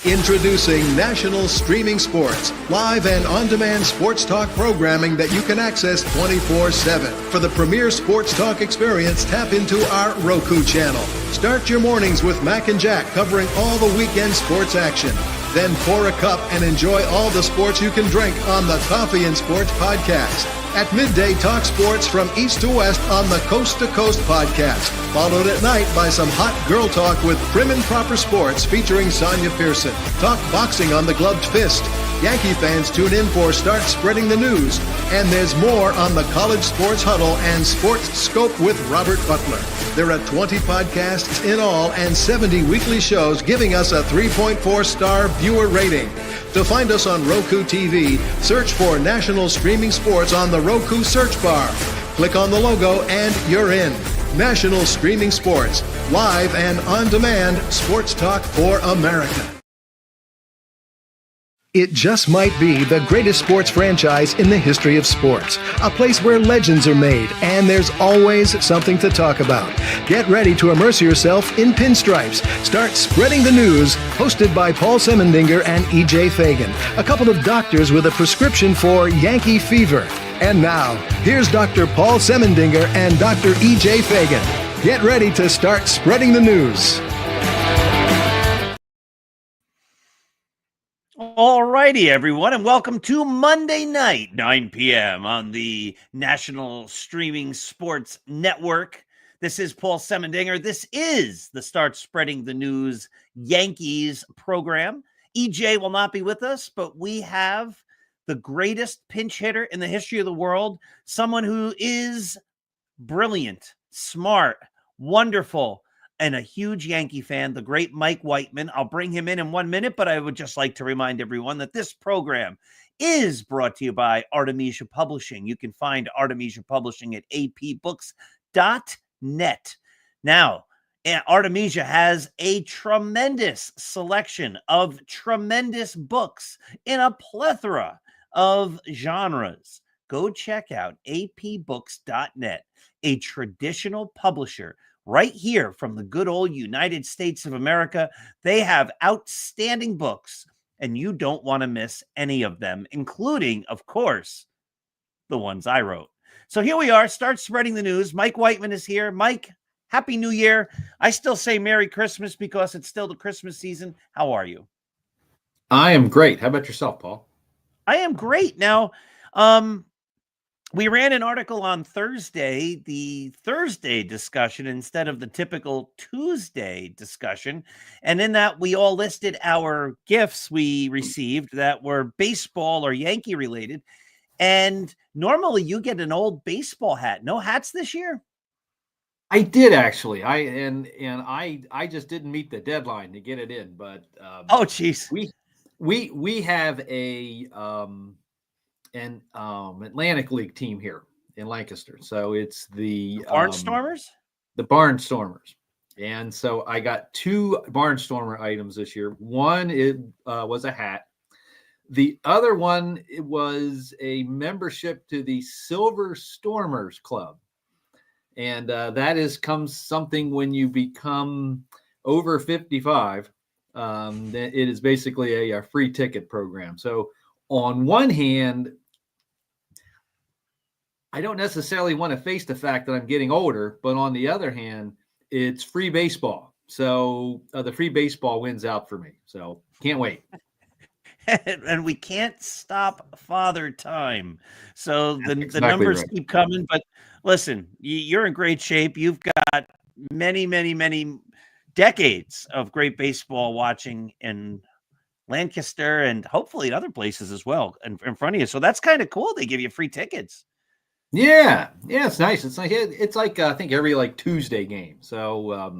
Introducing National Streaming Sports, live and on-demand sports talk programming that you can access 24/7. For the premier sports talk experience, tap into our Roku channel. Start your mornings with Mac and Jack covering all the weekend sports action. Then pour a cup and enjoy all the sports you can drink on the Coffee and Sports podcast. At midday, talk sports from east to west on the Coast to Coast podcast. Followed at night by some hot girl talk with Prim and Proper Sports featuring Sonia Pearson. Talk boxing on the Gloved Fist. Yankee fans tune in for Start Spreading the News. And there's more on the College Sports Huddle and Sports Scope with Robert Butler. There are 20 podcasts in all and 70 weekly shows giving us a 3.4-star viewer rating. To find us on Roku TV, search for National Streaming Sports on the Roku search bar. Click on the logo and you're in. National Streaming Sports, live and on-demand sports talk for America. It just might be the greatest sports franchise in the history of sports. A place where legends are made, and there's always something to talk about. Get ready to immerse yourself in pinstripes. Start Spreading the News, hosted by Paul Semendinger and E.J. Fagan, a couple of doctors with a prescription for Yankee fever. And now, here's Dr. Paul Semendinger and Dr. E.J. Fagan. Get ready to start spreading the news. All righty, everyone, and welcome to Monday night, 9 p.m. on the National Streaming Sports Network. This is Paul Semendinger. This is the Start Spreading the News Yankees program. EJ will not be with us, but we have the greatest pinch hitter in the history of the world, someone who is brilliant, smart, wonderful, and a huge Yankee fan, the great Mike Whiteman. I'll bring him in 1 minute, but I would just like to remind everyone that this program is brought to you by Artemisia Publishing. You can find Artemisia Publishing at apbooks.net. Now, Artemisia has a tremendous selection of tremendous books in a plethora of genres. Go check out apbooks.net, a traditional publisher right here from the good old United States of America. They have outstanding books, and you don't want to miss any of them, including, of course, the ones I wrote. So here we are, Start Spreading the News. Mike Whiteman is here. Mike, Happy New Year. I still say Merry Christmas because it's still the Christmas season. How are you? I am great. How about yourself, Paul? I am great. Now, we ran an article on Thursday, the Thursday discussion instead of the typical Tuesday discussion. And in that, we all listed our gifts we received that were baseball or Yankee related. And normally you get an old baseball hat. No hats this year? I did actually. I just didn't meet the deadline to get it in. But oh, geez, we have an Atlantic League team here in Lancaster. So it's the Barnstormers? The Barnstormers. And so I got 2 Barnstormer items this year. One was a hat. The other one, it was a membership to the Silver Stormers Club. And that comes something when you become over 55. It is basically a free ticket program. So on one hand, I don't necessarily want to face the fact that I'm getting older, but on the other hand, it's free baseball. So the free baseball wins out for me. So can't wait. And we can't stop Father Time. So the numbers right. keep coming. But listen, you're in great shape. You've got many, many, many decades of great baseball watching in Lancaster and hopefully in other places as well in front of you. So that's kind of cool. They give you free tickets. Yeah, it's nice. It's like I think every Tuesday game. So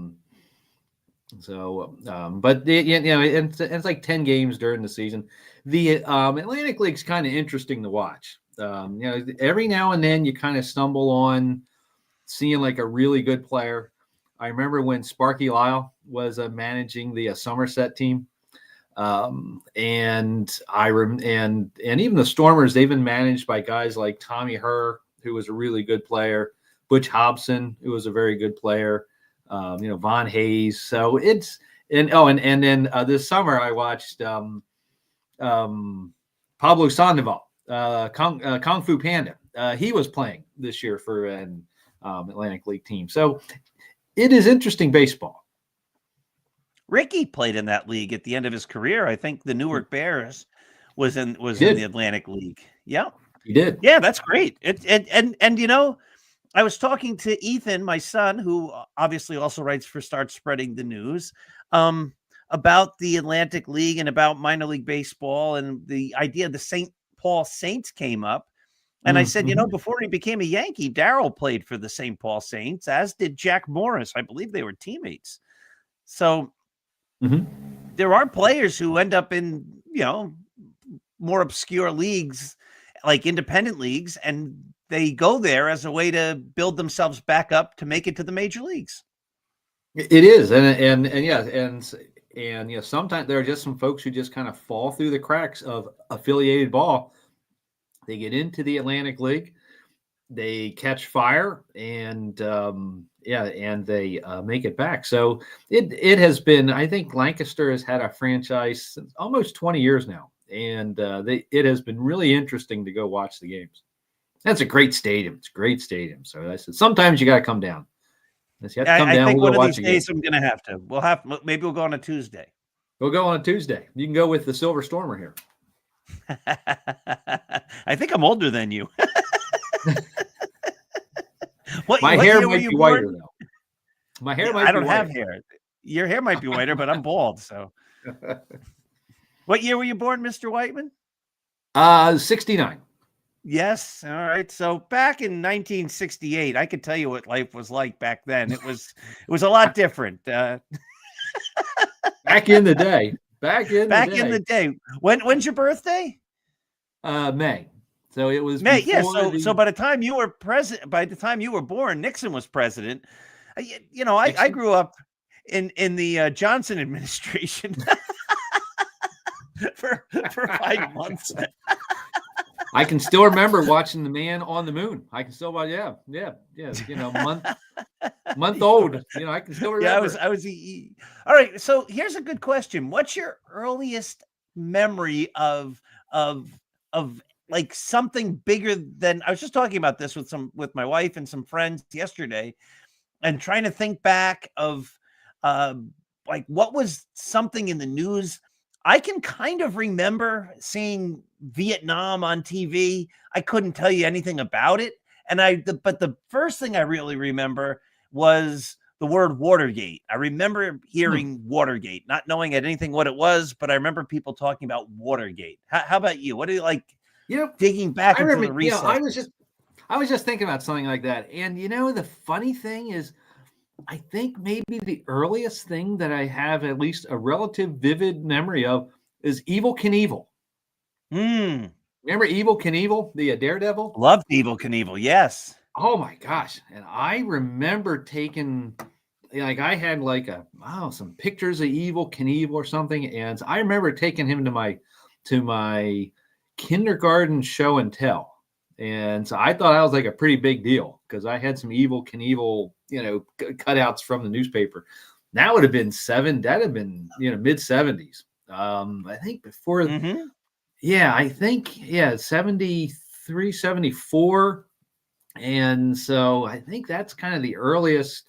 but it's like 10 games during the season. The Atlantic League's kind of interesting to watch. Every now and then you kind of stumble on seeing like a really good player. I remember when Sparky Lyle was managing the Somerset team. And even the Stormers, they've been managed by guys like Tommy Herr, who was a really good player, Butch Hobson, who was a very good player, Von Hayes. So And then this summer I watched Pablo Sandoval, Kung Fu Panda. He was playing this year for an Atlantic League team. So it is interesting baseball. Ricky played in that league at the end of his career. I think the Newark Bears was in the Atlantic League. Yeah, he did. Yeah, that's great. And you know, I was talking to Ethan, my son, who obviously also writes for Start Spreading the News, about the Atlantic League and about minor league baseball, and the idea of the St. Paul Saints came up. And I said, you know, before he became a Yankee, Darryl played for the St. Paul Saints, as did Jack Morris. I believe they were teammates. So there are players who end up in, you know, more obscure leagues, like independent leagues, and they go there as a way to build themselves back up to make it to the major leagues. It is. And yeah, and you know, sometimes there are just some folks who just kind of fall through the cracks of affiliated ball. They get into the Atlantic League, they catch fire, and and they make it back. So it has been, I think Lancaster has had a franchise since almost 20 years now, and it has been really interesting to go watch the games. That's a great stadium. It's a great stadium. So I said, sometimes you got to come down. You have to come down. I think we'll one of these days I'm going to have to. Maybe we'll go on a Tuesday. We'll go on a Tuesday. You can go with the Silver Stormer here. I think I'm older than you. My hair might be whiter though. My hair might be whiter. I don't have hair. Your hair might be whiter, but I'm bald. So, what year were you born, Mr. Whiteman? 69. Yes. All right. So back in 1968, I could tell you what life was like back then. It was a lot different. Back in the day. Back in the day. When's your birthday? May. So it was May. Yeah. So by the time you were by the time you were born, Nixon was president. You know, I grew up in the Johnson administration for 5 months. I can still remember watching The Man on the Moon. I can still watch, yeah. You know, month old. You know, I can still remember. Yeah, I was. All right. So here's a good question. What's your earliest memory of like something bigger than? I was just talking about this with my wife and some friends yesterday, and trying to think back of like what was something in the news. I can kind of remember seeing Vietnam on TV. I couldn't tell you anything about it. But the first thing I really remember was the word Watergate. I remember hearing Watergate, not knowing anything what it was, but I remember people talking about Watergate. How about you? What do you like? You know, digging back into the research. You know, I was just thinking about something like that. And you know, the funny thing is, I think maybe the earliest thing that I have at least a relative vivid memory of is Evel Knievel. Remember Evel Knievel, the Daredevil? Loved Evel Knievel, yes. Oh my gosh. And I remember taking, like, I had like some pictures of Evel Knievel or something. And I remember taking him to my kindergarten show and tell. And so I thought that was like a pretty big deal because I had some Evel Knievel, you know, cutouts from the newspaper. That would have been that'd have been, you know, mid 70s. I think before, I think 73, 74. And so I think that's kind of the earliest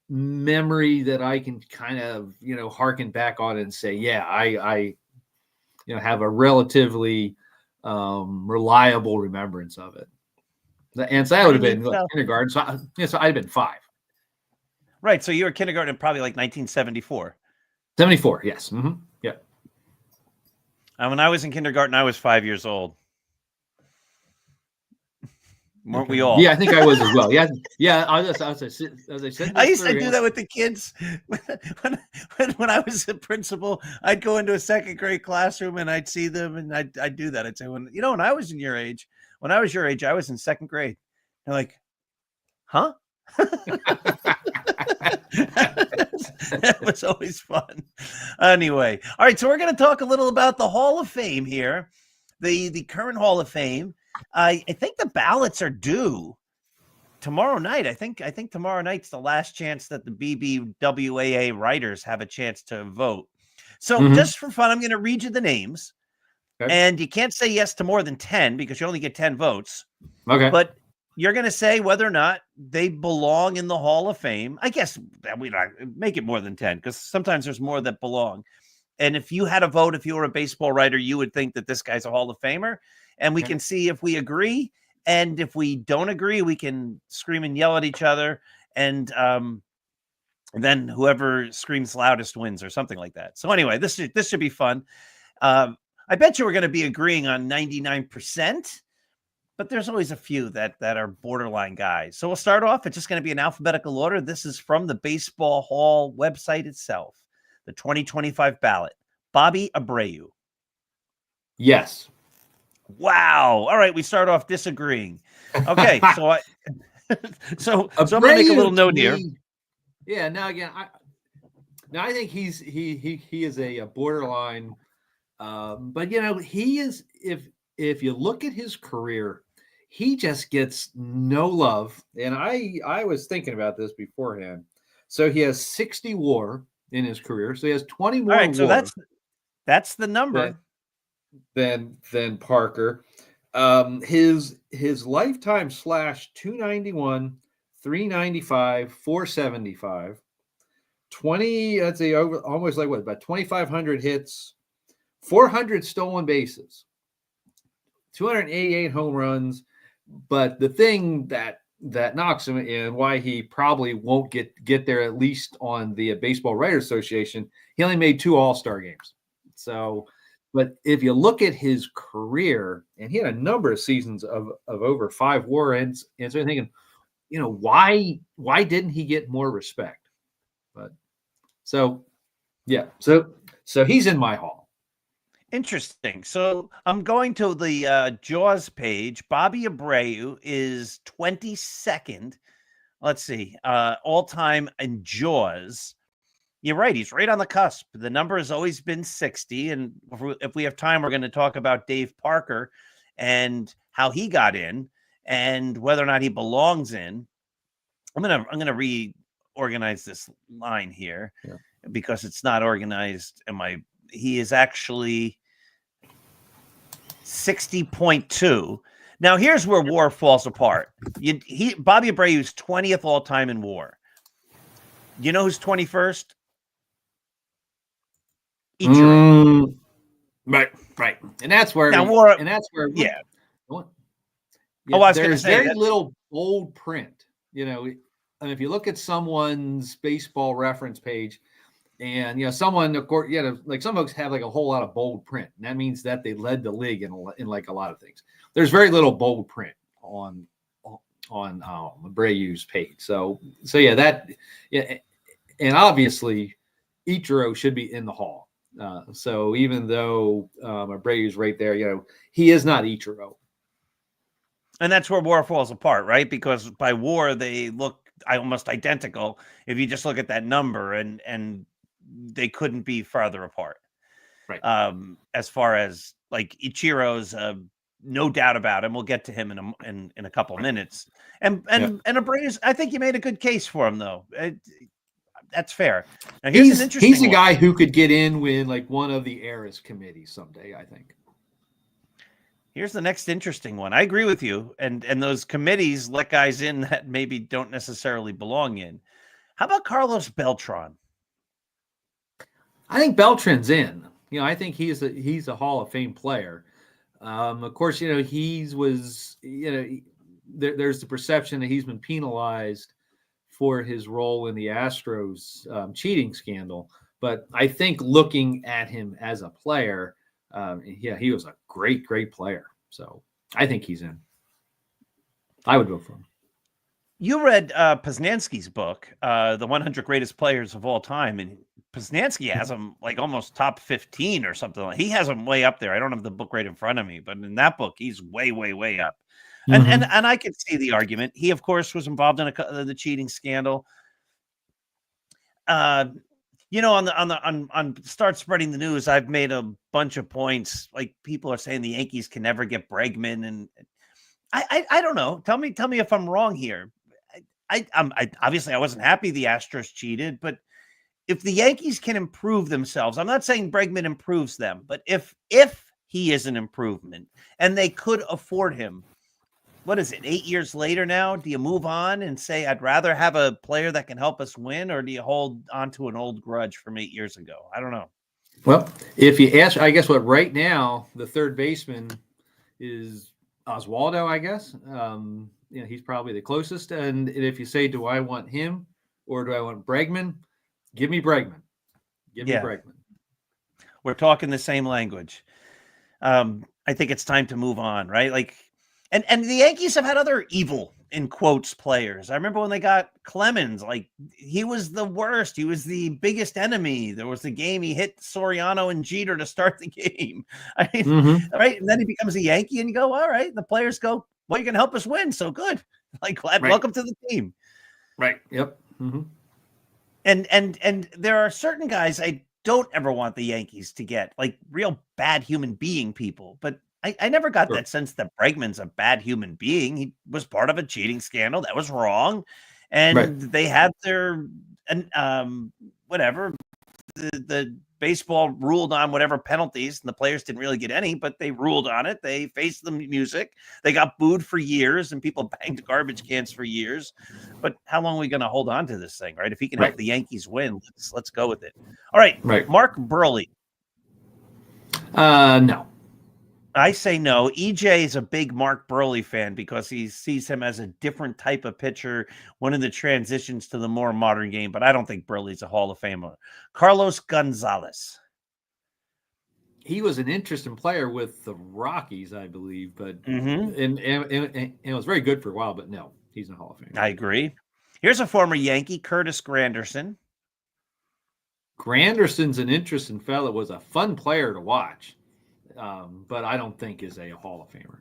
memory that I can kind of, you know, harken back on and say, yeah, I you know, have a relatively reliable remembrance of it. And so that would have been kindergarten. So I'd have been 5. Right. So you were kindergarten in probably like 1974. 74. Yes. Yeah. When I was in kindergarten, I was 5 years old. Weren't we all? Yeah, I think I was as well. Yeah. I used to do that with the kids. When I was a principal, I'd go into a second grade classroom and I'd see them, and I'd do that. I'd say, when I was your age, I was in second grade. They're like, huh? That was always fun. Anyway, all right. So we're going to talk a little about the Hall of Fame here, the current Hall of Fame. I think the ballots are due tomorrow night, I think tomorrow night's the last chance that the BBWAA writers have a chance to vote. So just for fun, I'm going to read you the names. Okay. And you can't say yes to more than 10 because you only get 10 votes. Okay. But you're going to say whether or not they belong in the Hall of Fame. I guess we make it more than 10 because sometimes there's more that belong. And if you had a vote, if you were a baseball writer, you would think that this guy's a Hall of Famer. And we can see if we agree. And if we don't agree, we can scream and yell at each other. And then whoever screams loudest wins or something like that. So anyway, this should be fun. I bet you we're going to be agreeing on 99%, but there's always a few that are borderline guys. So we'll start off. It's just going to be in alphabetical order. This is from the Baseball Hall website itself. The 2025 ballot. Bobby Abreu. Yes. Wow. All right. We start off disagreeing. Okay. So I'm going to make a little note here. Yeah. Now again, I think he is a borderline. But he is, if you look at his career, he just gets no love. And I was thinking about this beforehand. So he has 60 WAR in his career. So he has 20 more. All right, so that's the number. Than Parker. His lifetime slash 291, 395, 475, 20. Let's say over almost like about 2,500 hits. 400 stolen bases, 288 home runs. But the thing that knocks him in, why he probably won't get there, at least on the Baseball Writers Association, he only made 2 All-Star games. So, but if you look at his career, and he had a number of seasons of over 5 WAR ends, and so you're thinking, why didn't he get more respect? But so he's in my hall. Interesting. So I'm going to the Jaws page. Bobby Abreu is 22nd. Let's see. All-time in Jaws. You're right. He's right on the cusp. The number has always been 60. And if we have time, we're going to talk about Dave Parker and how he got in and whether or not he belongs in. I'm gonna reorganize this line here because it's not organized. He is actually 60.2. Now here's where WAR falls apart. Bobby Abreu's 20th all time in WAR. You know who's 21st? Ichiro. Right. And that's where WAR. Yeah. I was going to say very little bold print. And if you look at someone's baseball reference page, and someone, of course, like some folks have like a whole lot of bold print, and that means that they led the league in like a lot of things. There's very little bold print on Abreu's page. So and obviously Ichiro should be in the hall. So even though Abreu's right there, he is not Ichiro. And that's where WAR falls apart, right? Because by WAR they look almost identical if you just look at that number, and they couldn't be farther apart. Right. As far as like Ichiro's, no doubt about him. We'll get to him in a couple minutes. And Abreu's, I think you made a good case for him, though. That's fair. Now, he's a guy who could get in with like one of the Eras committees someday, I think. Here's the next interesting one. I agree with you. And those committees let guys in that maybe don't necessarily belong in. How about Carlos Beltran? I think Beltran's in. I think he's a Hall of Fame player. Of course, there's the perception that he's been penalized for his role in the Astros cheating scandal. But I think looking at him as a player, he was a great player. So I think he's in. I would vote for him. You read Poznanski's book, The 100 Greatest Players of All Time, and Poznanski has him like almost top 15 or something. He has him way up there. I don't have the book right in front of me, but in that book, he's way, way, way up. And I could see the argument. He, of course, was involved in the cheating scandal. On Start Spreading the News, I've made a bunch of points. Like people are saying the Yankees can never get Bregman, and I don't know. Tell me if I'm wrong here. I obviously I wasn't happy the Astros cheated, but if the Yankees can improve themselves, I'm not saying Bregman improves them, but if he is an improvement and they could afford him, what is it, 8 years later now? Do you move on and say, I'd rather have a player that can help us win, or do you hold on to an old grudge from 8 years ago? I don't know. Well, if you ask, I guess what right now the third baseman is Oswaldo, I guess. He's probably the closest. And if you say, do I want him or do I want Bregman? Give me Bregman. Give me Bregman. We're talking the same language. I think it's time to move on, right? Like, and the Yankees have had other evil, in quotes, players. I remember when they got Clemens, like he was the worst. He was the biggest enemy. There was the game he hit Soriano and Jeter to start the game. I mean, right? And then he becomes a Yankee, and you go, all right. The players go, well, you're going to help us win. So good. Like, welcome to the team. Right. Yep. And there are certain guys I don't ever want the Yankees to get, like real bad human being people. But I never got that sense that Bregman's a bad human being. He was part of a cheating scandal that was wrong, and they had their whatever the baseball ruled on whatever penalties, and the players didn't really get any, but they ruled on it. They faced the music. They got booed for years, and people banged garbage cans for years. But how long are we going to hold on to this thing, right? If he can help the Yankees win, let's go with it. All right. Mark Burley. No. I say no. EJ is a big Mark Burley fan because he sees him as a different type of pitcher, one of the transitions to the more modern game, but I don't think Burley's a Hall of Famer. Carlos Gonzalez. He was an interesting player with the Rockies, I believe, but and it was very good for a while, but no, he's in the Hall of Fame. I agree. Here's a former Yankee, Curtis Granderson. Granderson's an interesting fellow, was a fun player to watch. But I don't think is a Hall of Famer.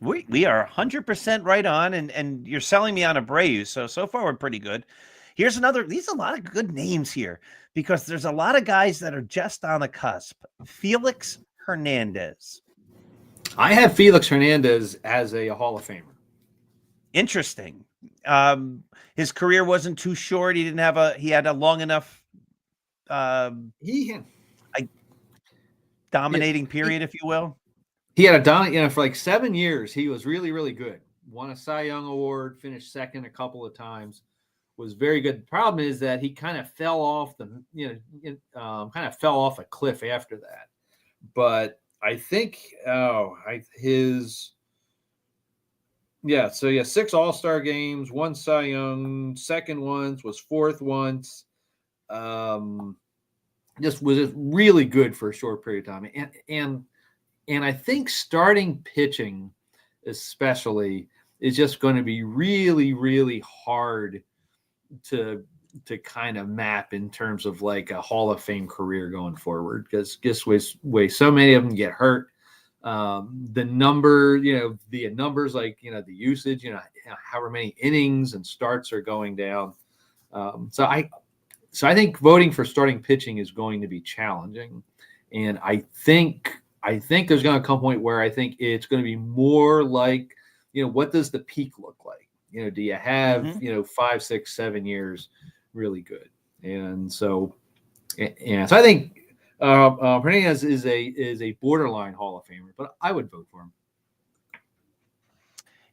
We are 100% right on, and you're selling me on Abreu, so far we're pretty good. Here's another. These are a lot of good names here because there's a lot of guys that are just on the cusp. Felix Hernandez. I have Felix Hernandez as a Hall of Famer. Interesting. His career wasn't too short. He had a long enough. Dominating period, if you will. He had a dominant, for like 7 years. He was really, really good. Won a Cy Young Award, finished second a couple of times. Was very good. The problem is that he kind of fell off a cliff after that. But I think, 6 All-Star games, 1 Cy Young, second once, was fourth once. Just was really good for a short period of time. And I think starting pitching especially is just going to be really, really hard to kind of map in terms of like a Hall of Fame career going forward, because just way so many of them get hurt. The numbers like, the usage, however many innings and starts are going down. So I think voting for starting pitching is going to be challenging. And I think there's going to come a point where I think it's going to be more like, what does the peak look like? Do you have, 5, 6, 7 years really good? And so I think Hernandez is a borderline Hall of Famer, but I would vote for him.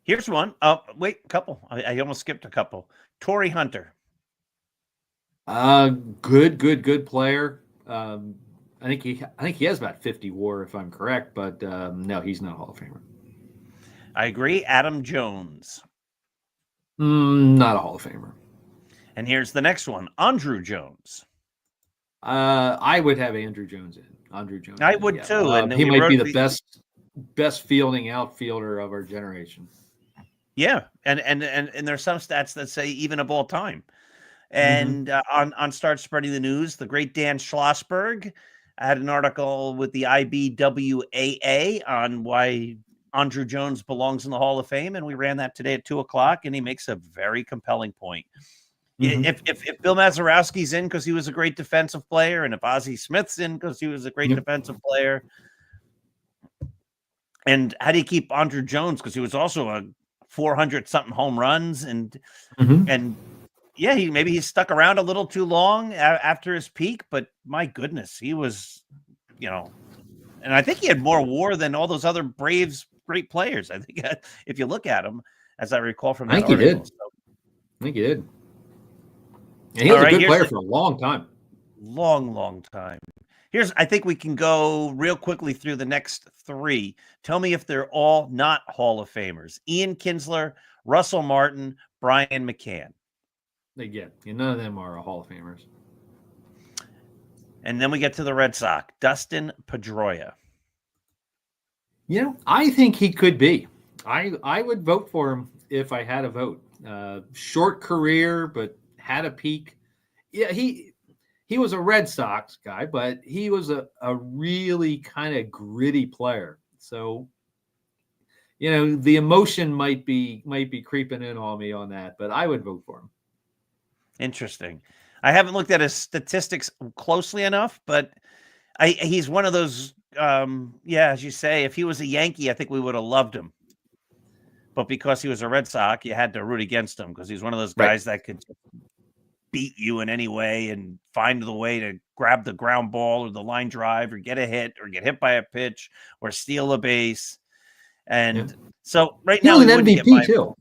Here's one. Wait, a couple. I almost skipped a couple. Torrey Hunter. Good player. I think he has about 50 WAR if I'm correct, but no, he's not a Hall of Famer. I agree. Adam Jones. Not a Hall of Famer. And here's the next one. Andrew Jones. I would have Andrew Jones in. Andrew Jones. I would too. And he might be the best fielding outfielder of our generation. Yeah, and there's some stats that say even of all time. And on Start Spreading the News, the great Dan Schlossberg had an article with the IBWAA on why Andrew Jones belongs in the Hall of Fame, and we ran that today at 2:00, and he makes a very compelling point. If Bill Mazeroski's in because he was a great defensive player, and if Ozzie Smith's in because he was a great defensive player, and how do you keep Andrew Jones because he was also a 400 something home runs, and Mhm. yeah, he stuck around a little too long after his peak, but my goodness, he was, and I think he had more WAR than all those other Braves great players. I think if you look at him, as I recall from I that think he did. article. So, I think he did. And he all was a right, good here's player the for a long time. long time. I think we can go real quickly through the next three. Tell me if they're all not Hall of Famers. Ian Kinsler, Russell Martin, Brian McCann. Again, none of them are Hall of Famers. And then we get to the Red Sox, Dustin Pedroia. I think he could be. I would vote for him if I had a vote. Short career, but had a peak. Yeah, he was a Red Sox guy, but he was a really kind of gritty player. So, the emotion might be creeping in on me on that, but I would vote for him. Interesting. I haven't looked at his statistics closely enough, but he's one of those. As you say, if he was a Yankee, I think we would have loved him. But because he was a Red Sox, you had to root against him because he's one of those guys that could beat you in any way and find the way to grab the ground ball or the line drive or get a hit or get hit by a pitch or steal a base. And so right he now was he an wouldn't get MVP my too. vote.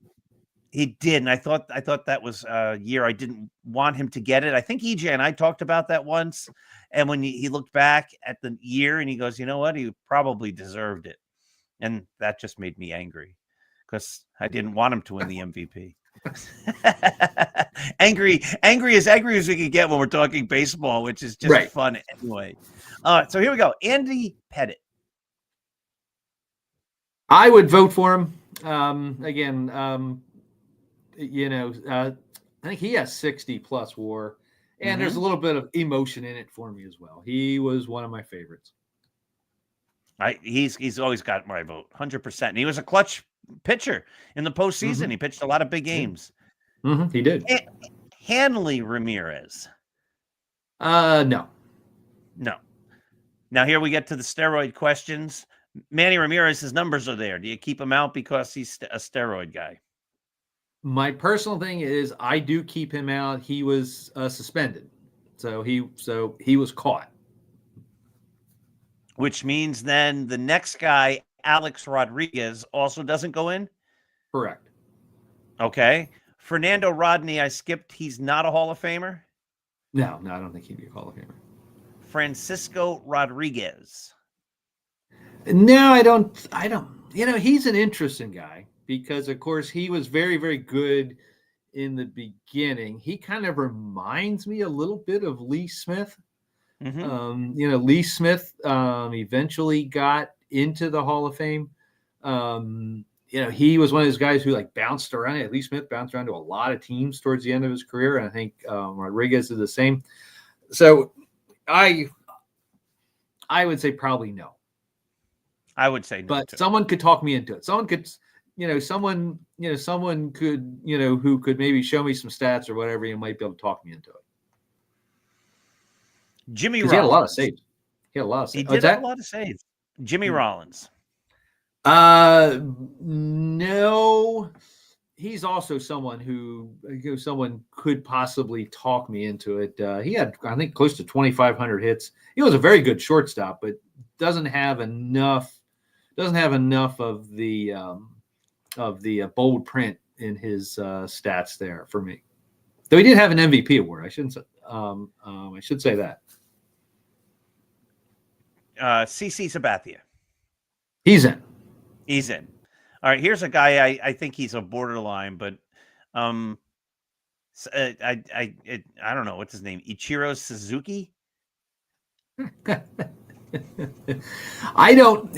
He did, and I thought that was a year I didn't want him to get it. I think EJ and I talked about that once, and when he looked back at the year and he goes, you know what, he probably deserved it, and that just made me angry because I didn't want him to win the MVP. angry as we could get when we're talking baseball, which is just fun anyway. So here we go, Andy Pettitte. I would vote for him. Again, I think he has 60 plus WAR, and there's a little bit of emotion in it for me as well. He was one of my favorites. He's always got my vote, 100%. And he was a clutch pitcher in the postseason. He pitched a lot of big games. He did. Hanley Ramirez. No. Now here we get to the steroid questions. Manny Ramirez, his numbers are there. Do you keep him out because he's a steroid guy? My personal thing is I do keep him out. He was suspended, so he was caught. Which means then the next guy, Alex Rodriguez, also doesn't go in? Correct. Okay. Fernando Rodney, I skipped. He's not a Hall of Famer? No, I don't think he'd be a Hall of Famer. Francisco Rodriguez. No, I don't. He's an interesting guy because, of course, he was very, very good in the beginning. He kind of reminds me a little bit of Lee Smith. Lee Smith eventually got into the Hall of Fame. He was one of those guys who bounced around. Lee Smith bounced around to a lot of teams towards the end of his career, and I think Rodriguez is the same. So, I would say probably no. I would say no, but too. Someone could talk me into it. Someone could, someone could, who could maybe show me some stats or whatever. You might be able to talk me into it. Jimmy Rollins. He had a lot of saves. He did have a lot of saves. Jimmy Rollins. No. He's also someone who someone could possibly talk me into it. He had, I think, close to 2,500 hits. He was a very good shortstop, but doesn't have enough of the bold print in his stats there for me. Though he did have an MVP award. I should say that. CC Sabathia. He's in. All right, here's a guy I think he's a borderline, but I don't know what's his name. Ichiro Suzuki. I don't,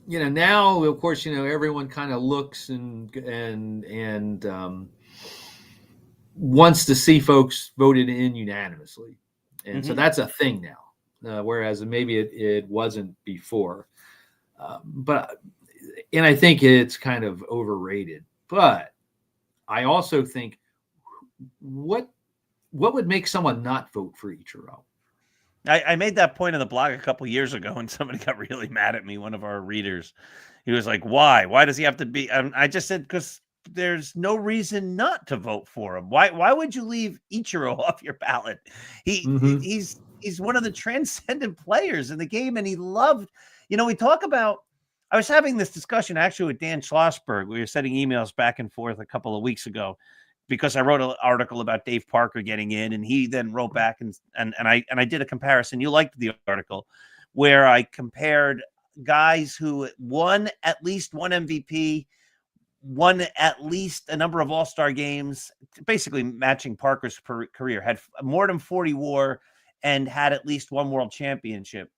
now of course, everyone kind of looks and wants to see folks voted in unanimously. And so that's a thing now. Whereas maybe it wasn't before. And I think it's kind of overrated, but I also think what would make someone not vote for Ichiro? I made that point in the blog a couple years ago, and somebody got really mad at me. One of our readers, He was like, "Why? Why does he have to be?" I just said, "Because there's no reason not to vote for him. Why would you leave Ichiro off your ballot? Mm-hmm. He's one of the transcendent players in the game, and he loved. We talk about. I was having this discussion actually with Dan Schlossberg. We were sending emails back and forth a couple of weeks ago because I wrote an article about Dave Parker getting in, and he then wrote back and I did a comparison. You liked the article where I compared guys who won at least one MVP, won at least a number of all-star games, basically matching Parker's career, had more than 40 WAR and had at least one world championship.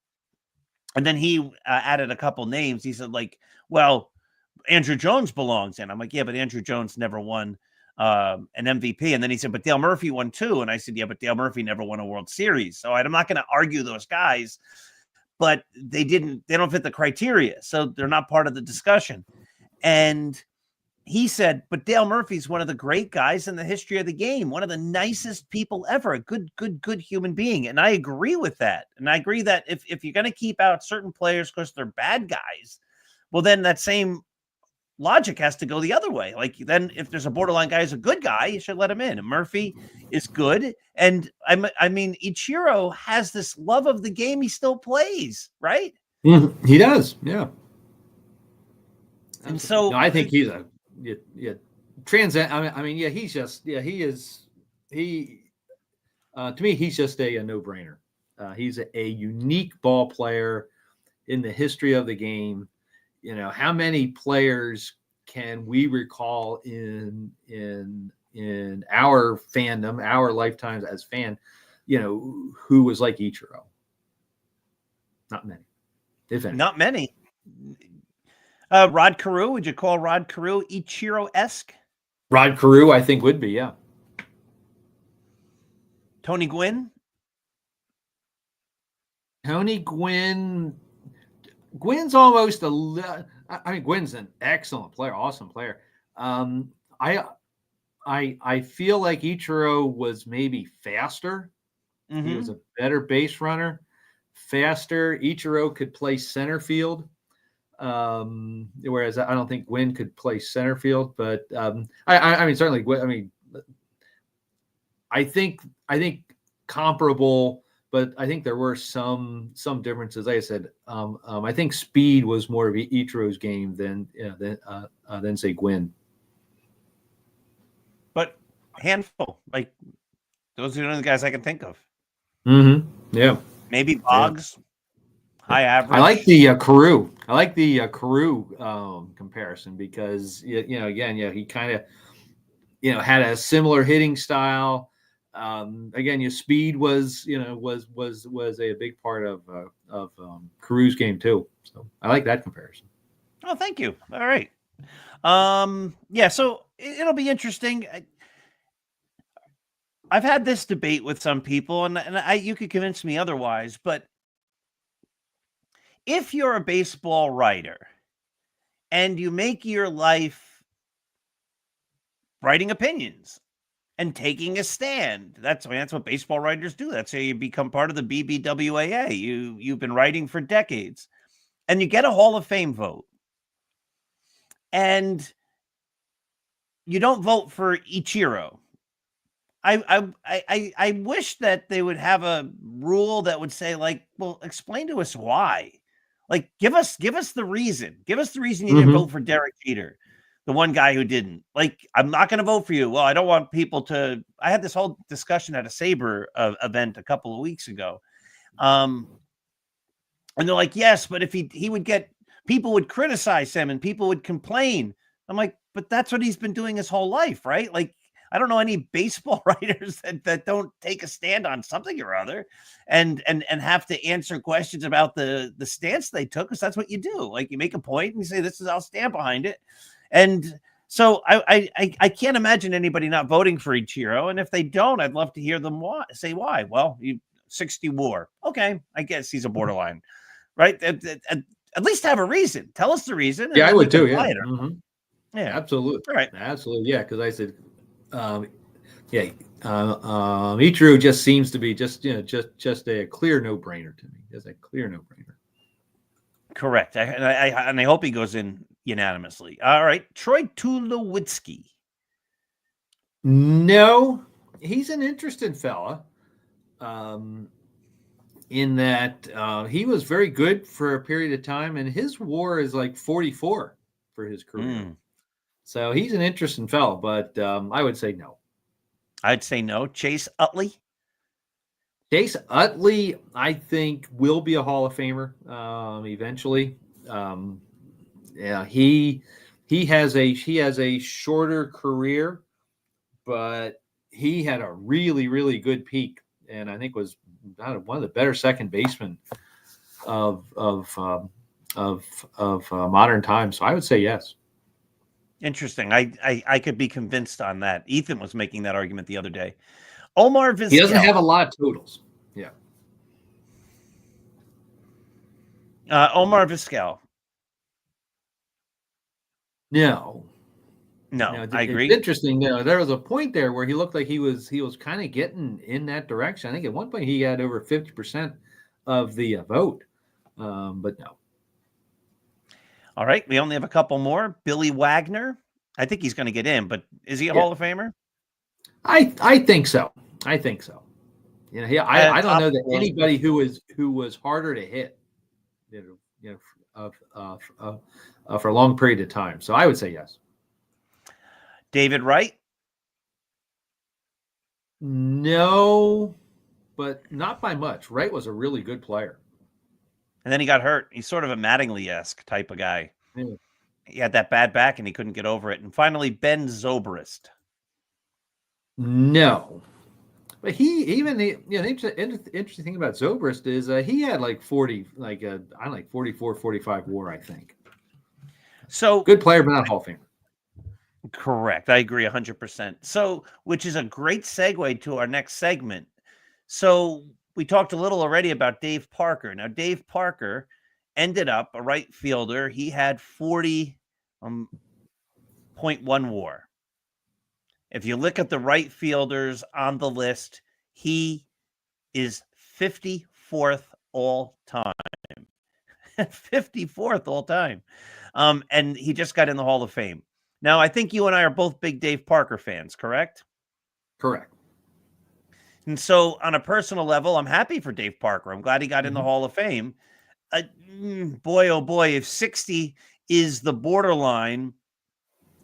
And then he added a couple names. He said, like, well, Andrew Jones belongs in. I'm like, yeah, but Andrew Jones never won an MVP. And then he said, but Dale Murphy won too. And I said, yeah, but Dale Murphy never won a World Series. So I'm not going to argue those guys, but they don't fit the criteria. So they're not part of the discussion. And he said, but Dale Murphy's one of the great guys in the history of the game, one of the nicest people ever, a good human being. And I agree with that. And I agree that if you're going to keep out certain players because they're bad guys, well, then that same logic has to go the other way. Like, then if there's a borderline guy who's a good guy, you should let him in. And Murphy is good. And I mean, Ichiro has this love of the game. He still plays, right? Mm-hmm. He does. Yeah. And so no, I think he's a transcend. I mean, yeah, he's just, yeah, he is. He, to me, he's just a no-brainer. He's a unique ball player in the history of the game. How many players can we recall in our fandom, our lifetimes as fan, who was like Ichiro? Not many, if any. Not many. Rod Carew, would you call Rod Carew Ichiro-esque? Rod Carew, I think, would be, yeah. Tony Gwynn? Tony Gwynn. Gwynn's almost Gwynn's an excellent player, awesome player. I feel like Ichiro was maybe faster. Mm-hmm. He was a better base runner, faster. Ichiro could play center field. Whereas I don't think Gwynn could play center field, but I mean, certainly, I mean, I think comparable, but I think there were some differences. Like I said, I think speed was more of Ichiro's game than say Gwynn. But handful, like those are the only guys I can think of. Mm-hmm. Yeah, maybe Boggs. Yeah. High average. I like the Carew. I like the Carew comparison because again, he kind of had a similar hitting style. Again, your speed was a big part of Carew's game too. So I like that comparison. Oh, thank you. All right. Yeah. So it'll be interesting. I've had this debate with some people, and you could convince me otherwise, but if you're a baseball writer and you make your life writing opinions and taking a stand, that's what baseball writers do. That's how you become part of the BBWAA. You've been writing for decades, and you get a Hall of Fame vote, and you don't vote for Ichiro. I wish that they would have a rule that would say, like, well, explain to us why. Like, give us the reason. Give us the reason you didn't vote for Derek Jeter, the one guy who didn't. Like, I'm not going to vote for you. Well, I don't want people to. I had this whole discussion at a Sabre event a couple of weeks ago, and they're like, yes, but if he would get, people would criticize him and people would complain. I'm like, but that's what he's been doing his whole life, right? Like, I don't know any baseball writers that don't take a stand on something or other and have to answer questions about the stance they took, because that's what you do. Like, you make a point and you say, this is, I'll stand behind it. And so I can't imagine anybody not voting for Ichiro. And if they don't, I'd love to hear them say why. Well, 60 WAR. Okay, I guess he's a borderline, right? At least have a reason. Tell us the reason. Yeah, I would too. Yeah. Mm-hmm. Yeah, absolutely. All right. Absolutely. Yeah. Cause I said, Ichiro just seems to be just a clear no-brainer to me. Just a clear no-brainer. Correct. And I hope he goes in unanimously. All right. Troy Tulowitzki. No, he's an interesting fella. In that he was very good for a period of time, and his WAR is like 44 for his career. So he's an interesting fellow, but I would say no. I'd say no. Chase Utley. Chase Utley, I think, will be a Hall of Famer eventually. Yeah, he has a shorter career, but he had a really, really good peak, and I think was one of the better second basemen of modern times. So I would say yes. Interesting. I could be convinced on that. Ethan was making that argument the other day. Omar Vizquel. He doesn't have a lot of totals. Yeah. Omar Vizquel. No, I agree. It's interesting. There was a point there where he looked like he was kind of getting in that direction. I think at one point he had over 50% of the vote, but no. All right, we only have a couple more. Billy Wagner. I think he's going to get in, but is he a Hall of Famer? I think so. I think so. I don't know that anybody who was harder to hit, for a long period of time. So I would say yes. David Wright? No, but not by much. Wright was a really good player. And then he got hurt. He's sort of a Mattingly-esque type of guy. Yeah. He had that bad back and he couldn't get over it. And finally, Ben Zobrist. No. But interesting thing about Zobrist is he had like 40, like 44, 45 WAR, I think. So good player, but not Hall of Famer. Correct. I agree 100%. So, which is a great segue to our next segment. So we talked a little already about Dave Parker. Now, Dave Parker ended up a right fielder. He had 40.1 WAR. If you look at the right fielders on the list, he is 54th all time. 54th all time. And he just got in the Hall of Fame. Now, I think you and I are both big Dave Parker fans, correct? Correct. And so on a personal level, I'm happy for Dave Parker. I'm glad he got in the Hall of Fame. Boy, oh boy, if 60 is the borderline,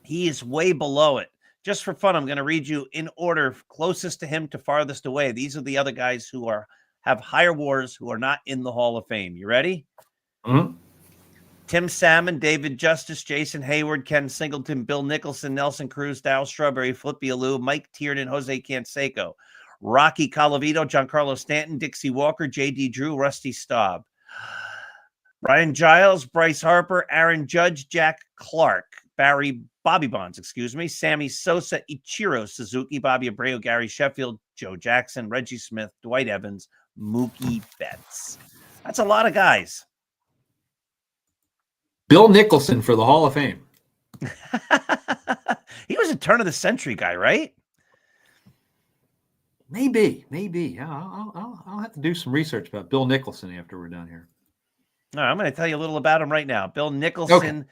he is way below it. Just for fun, I'm going to read you in order, closest to him to farthest away. These are the other guys who have higher WARs who are not in the Hall of Fame. You ready? Mm-hmm. Tim Salmon, David Justice, Jason Hayward, Ken Singleton, Bill Nicholson, Nelson Cruz, Dow Strawberry, Flippy Alou, Mike Tiernan, Jose Canseco, Rocky Colavito, Giancarlo Stanton, Dixie Walker, J.D. Drew, Rusty Staub, Brian Giles, Bryce Harper, Aaron Judge, Jack Clark, Bobby Bonds, Sammy Sosa, Ichiro Suzuki, Bobby Abreu, Gary Sheffield, Joe Jackson, Reggie Smith, Dwight Evans, Mookie Betts. That's a lot of guys. Bill Nicholson for the Hall of Fame. He was a turn of the century guy, right? Maybe. I'll have to do some research about Bill Nicholson after we're done here. All right, I'm going to tell you a little about him right now. Bill Nicholson. Okay.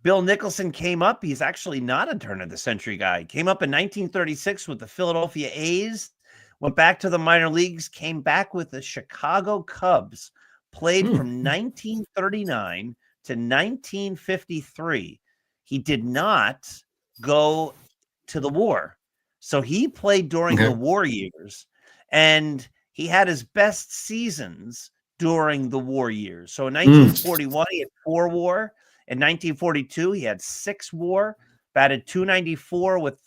Bill Nicholson came up. He's actually not a turn of the century guy. Came up in 1936 with the Philadelphia A's. Went back to the minor leagues. Came back with the Chicago Cubs. Played from 1939 to 1953. He did not go to the war. So he played during the war years, and he had his best seasons during the war years. So in 1941, he had 4 WAR. In 1942, he had 6 WAR, batted .294 with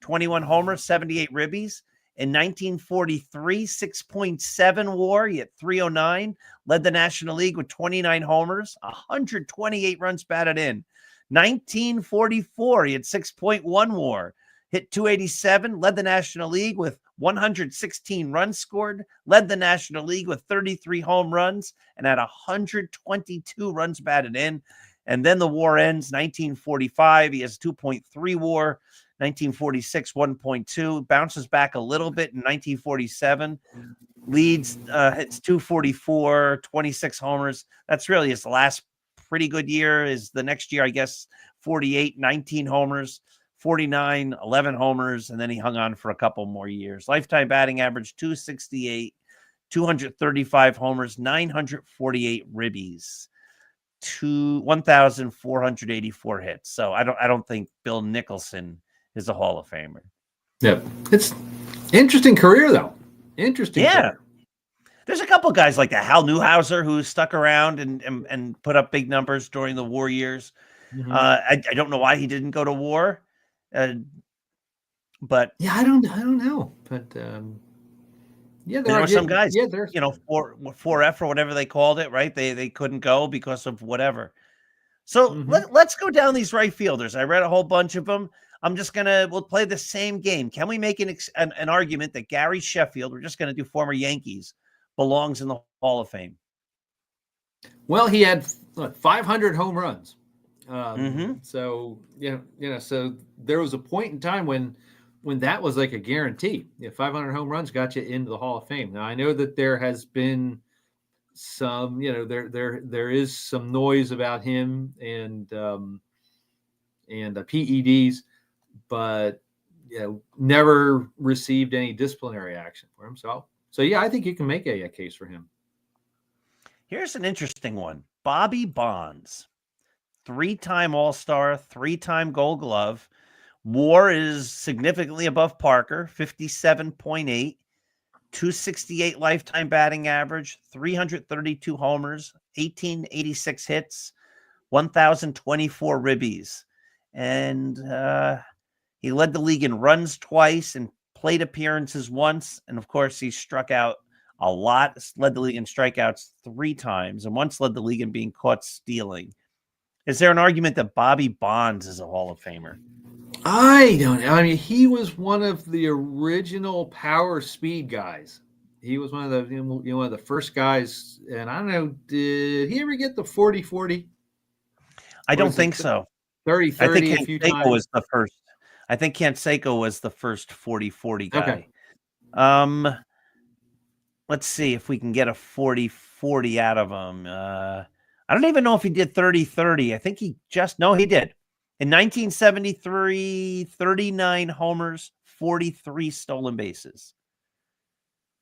21 homers, 78 ribbies. In 1943, 6.7 WAR. He had 309, led the National League with 29 homers, 128 runs batted in. 1944, he had 6.1 WAR, hit .287, led the National League with 116 runs scored, led the National League with 33 home runs, and had 122 runs batted in. And then the war ends, 1945. He has 2.3 WAR. 1946, 1.2, bounces back a little bit in 1947, leads, hits 244, 26 homers. That's really his last pretty good year. Is the next year, I guess, 48, 19 homers, 49, 11 homers, and then he hung on for a couple more years. Lifetime batting average 268, 235 homers, 948 ribbies, 1,484 hits. So I don't think Bill Nicholson is a Hall of Famer. Yeah, it's interesting career though. Interesting. Yeah. Career. There's a couple guys like that. Hal Newhouser, who stuck around and put up big numbers during the war years. Mm-hmm. I don't know why he didn't go to war, but yeah, I don't know. But yeah, there were some guys. Yeah, there's 4F or whatever they called it, right? They couldn't go because of whatever. So let's go down these right fielders. I read a whole bunch of them. We'll play the same game. Can we make an argument that Gary Sheffield, we're just going to do former Yankees, belongs in the Hall of Fame? Well, he had 500 home runs. So, so there was a point in time when that was like a guarantee. 500 home runs got you into the Hall of Fame. Now, I know that there has been some, there is some noise about him and PEDs, but never received any disciplinary action for him. So yeah, I think you can make a case for him. Here's an interesting one. Bobby Bonds, 3-time All-Star, 3-time Gold Glove. WAR is significantly above Parker, 57.8, 268 lifetime batting average, 332 homers, 1886 hits, 1,024 ribbies. And he led the league in runs twice and plate appearances once. And of course, he struck out a lot, led the league in strikeouts 3 times, and once led the league in being caught stealing. Is there an argument that Bobby Bonds is a Hall of Famer? I don't know. I mean, he was one of the original power speed guys. He was one of the one of the first guys, and I don't know, did he ever get the 40-40? I don't think so. 30-30 I think a few times. Was the first. I think Canseco was the first 40-40 guy. Okay. Let's see if we can get a 40-40 out of him. I don't even know if he did 30-30. I think he did. In 1973, 39 homers, 43 stolen bases.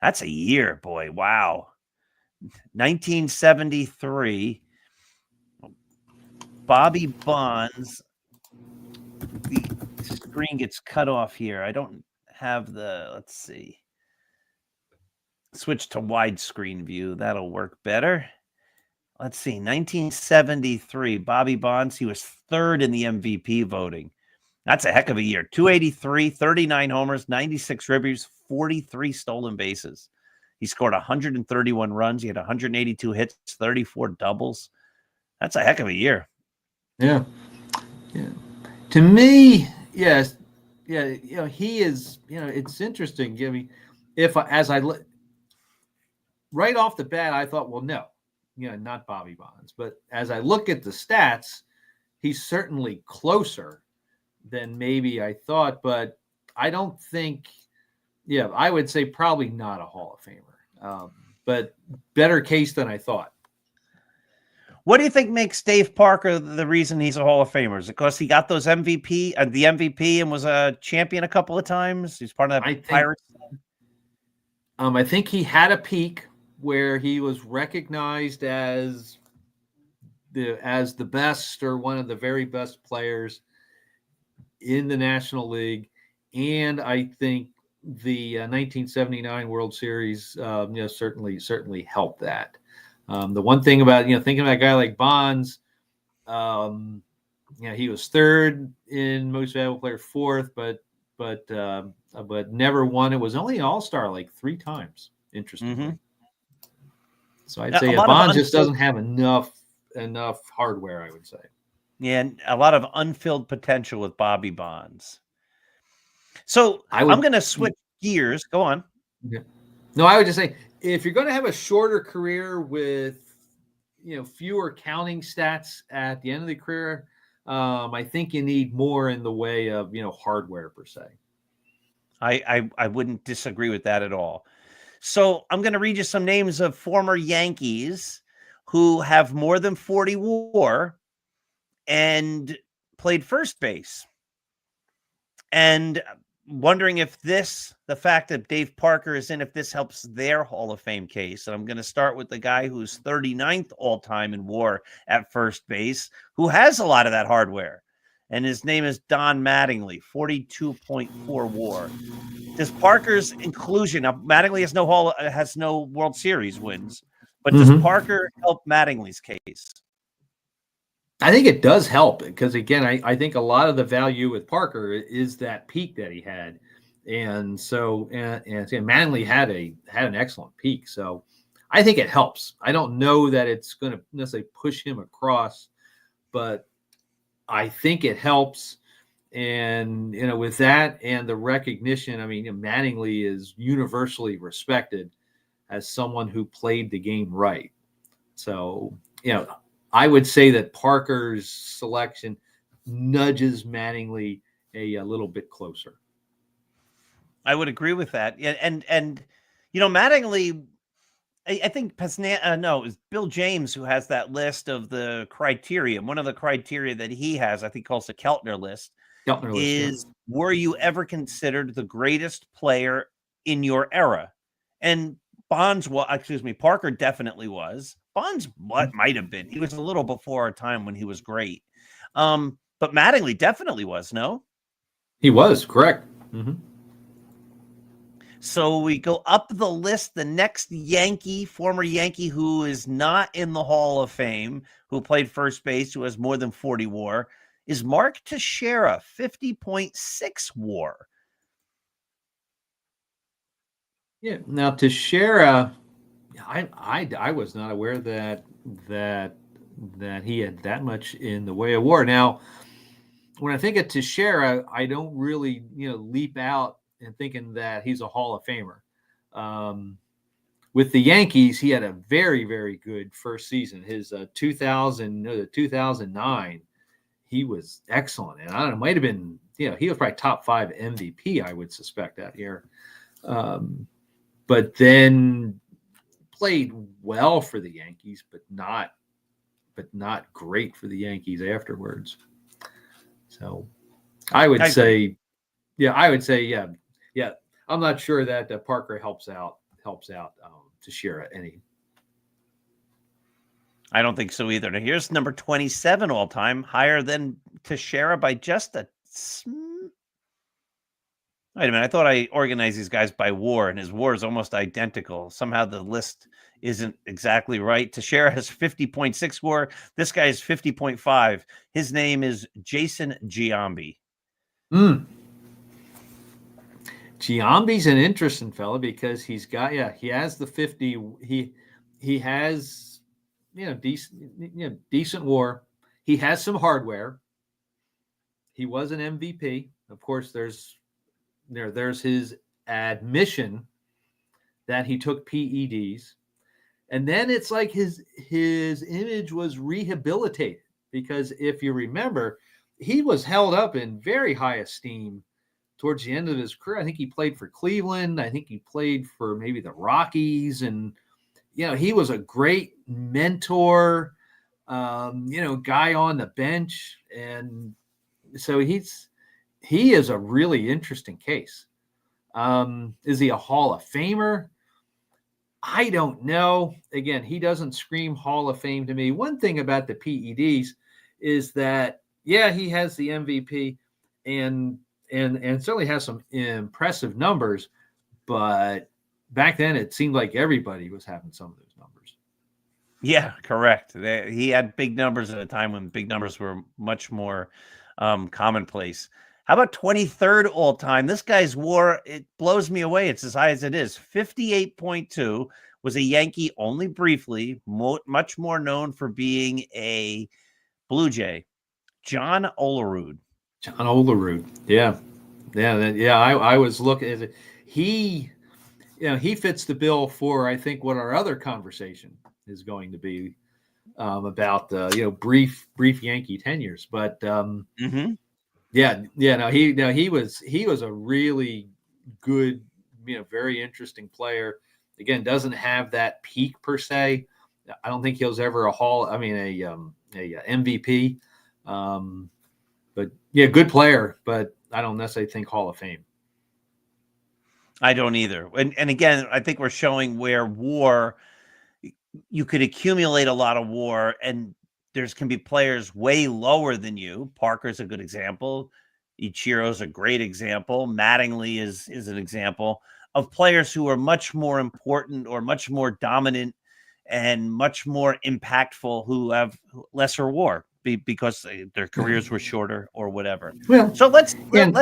That's a year, boy. Wow. 1973. Bobby Bonds. The screen gets cut off here. I don't have let's see. Switch to widescreen view. That'll work better. Let's see. 1973. Bobby Bonds. He was 3rd in the MVP voting. That's a heck of a year. 283, 39 homers, 96 ribbies, 43 stolen bases. He scored 131 runs. He had 182 hits, 34 doubles. That's a heck of a year. Yeah. Yeah. To me, yes. Yeah. He is, it's interesting. Right off the bat, I thought, well, no, not Bobby Bonds. But as I look at the stats, he's certainly closer than maybe I thought. But I don't think, I would say probably not a Hall of Famer. But better case than I thought. What do you think makes Dave Parker the reason he's a Hall of Famer? Is it because he got those the MVP and was a champion a couple of times? He's part of that Pirates. I think he had a peak where he was recognized as the best or one of the very best players in the National League, and I think the 1979 World Series, certainly helped that. The one thing about thinking about a guy like Bonds, he was 3rd in Most Valuable Player, 4th, but never won. It was only an All-Star like 3 times. Interestingly, so I'd say Bonds just doesn't have enough hardware. I would say, and a lot of unfilled potential with Bobby Bonds. So I'm going to switch gears. Go on. Yeah. No, I would just say, if you're going to have a shorter career with, fewer counting stats at the end of the career, I think you need more in the way of, hardware per se. I wouldn't disagree with that at all. So I'm going to read you some names of former Yankees who have more than 40 WAR and played first base. And wondering if the fact that Dave Parker is in, if this helps their Hall of Fame case. And I'm going to start with the guy who's 39th all-time in WAR at first base, who has a lot of that hardware. And his name is Don Mattingly, 42.4 WAR. Does Parker's inclusion, now Mattingly has no World Series wins, but does Parker help Mattingly's case? I think it does help because, again, I think a lot of the value with Parker is that peak that he had. And so, and Mattingly had an excellent peak. So I think it helps. I don't know that it's going to necessarily push him across, but I think it helps. And, with that and the recognition, I mean, Mattingly is universally respected as someone who played the game right. So, I would say that Parker's selection nudges Mattingly a little bit closer. I would agree with that. Yeah, and Mattingly, I think it was Bill James who has that list of the criteria. One of the criteria that he has, I think, calls the Keltner list, is were you ever considered the greatest player in your era? And Parker definitely was. Bonds might have been. He was a little before our time when he was great. But Mattingly definitely was, no? He was, correct. So we go up the list. The next former Yankee who is not in the Hall of Fame, who played first base, who has more than 40 WAR, is Mark Teixeira, 50.6 WAR. Yeah. Now Teixeira, I was not aware that he had that much in the way of WAR. Now, when I think of Teixeira, I don't really leap out and thinking that he's a Hall of Famer. With the Yankees, he had a very, very good first season. His 2009, he was excellent, and I don't know, it might have been he was probably top 5 MVP, I would suspect, that year. But then played well for the Yankees, but not great for the Yankees afterwards. So I would say, yeah. I'm not sure that Parker helps out Teixeira any. I don't think so either. Now here's number 27 all time, higher than Teixeira by just a. Wait a minute. I thought I organized these guys by WAR, and his WAR is almost identical. Somehow the list isn't exactly right. Teixeira has 50.6 WAR. This guy is 50.5. His name is Jason Giambi. Giambi's an interesting fella because he has the 50. He has decent WAR. He has some hardware. He was an MVP. Of course, there's his admission that he took PEDs, and then it's like his image was rehabilitated, because if you remember, he was held up in very high esteem towards the end of his career. I think he played for Cleveland. I think he played for maybe the Rockies, and he was a great mentor, guy on the bench, and so he is a really interesting case. Is he a Hall of Famer? I don't know. Again, he doesn't scream Hall of Fame to me. One thing about the PEDs is that, he has the MVP and certainly has some impressive numbers, but back then it seemed like everybody was having some of those numbers. Yeah, correct. He had big numbers at a time when big numbers were much more commonplace. How about 23rd all time? This guy's WAR, it blows me away. It's as high as it is. 58.2, was a Yankee only briefly, much more known for being a Blue Jay. John Olerud. John Olerud. Yeah. I was looking at it. He fits the bill for, I think, what our other conversation is going to be. about brief Yankee tenures, but Mm-hmm. he was a really good, very interesting player. Again, doesn't have that peak per se. I don't think he was ever a MVP. But yeah, good player, but I don't necessarily think Hall of Fame. I don't either. And again, I think we're showing where war, you could accumulate a lot of war, and there's can be players way lower than you. Parker's a good example. Ichiro's a great example. Mattingly is an example of players who are much more important or much more dominant and much more impactful, who have lesser war because their careers were shorter or whatever. Well, So let's and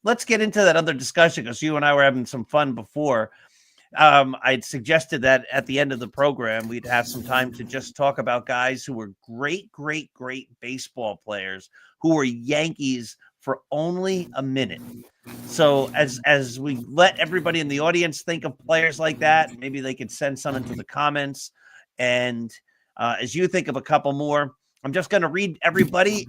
let's get into that other discussion, because you and I were having some fun before. I'd suggested that at the end of the program, we'd have some time to just talk about guys who were great, great, great baseball players who were Yankees for only a minute. So as we let everybody in the audience think of players like that, maybe they could send some into the comments. And as you think of a couple more, I'm just going to read everybody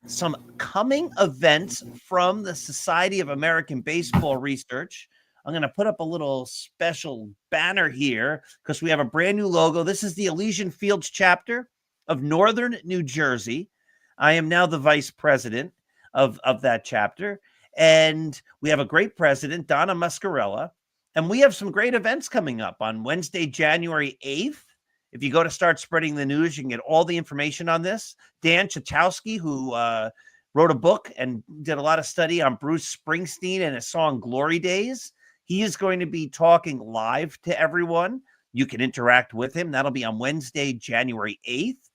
some coming events from the Society of American Baseball Research. I'm going to put up a little special banner here because we have a brand new logo. This is the Elysian Fields chapter of Northern New Jersey. I am now the vice president of that chapter. And we have a great president, Donna Muscarella. And we have some great events coming up on Wednesday, January 8th. If you go to Start Spreading the News, you can get all the information on this. Dan Chachowski, who wrote a book and did a lot of study on Bruce Springsteen and his song Glory Days, he is going to be talking live to everyone. You can interact with him. That'll be on Wednesday, January 8th.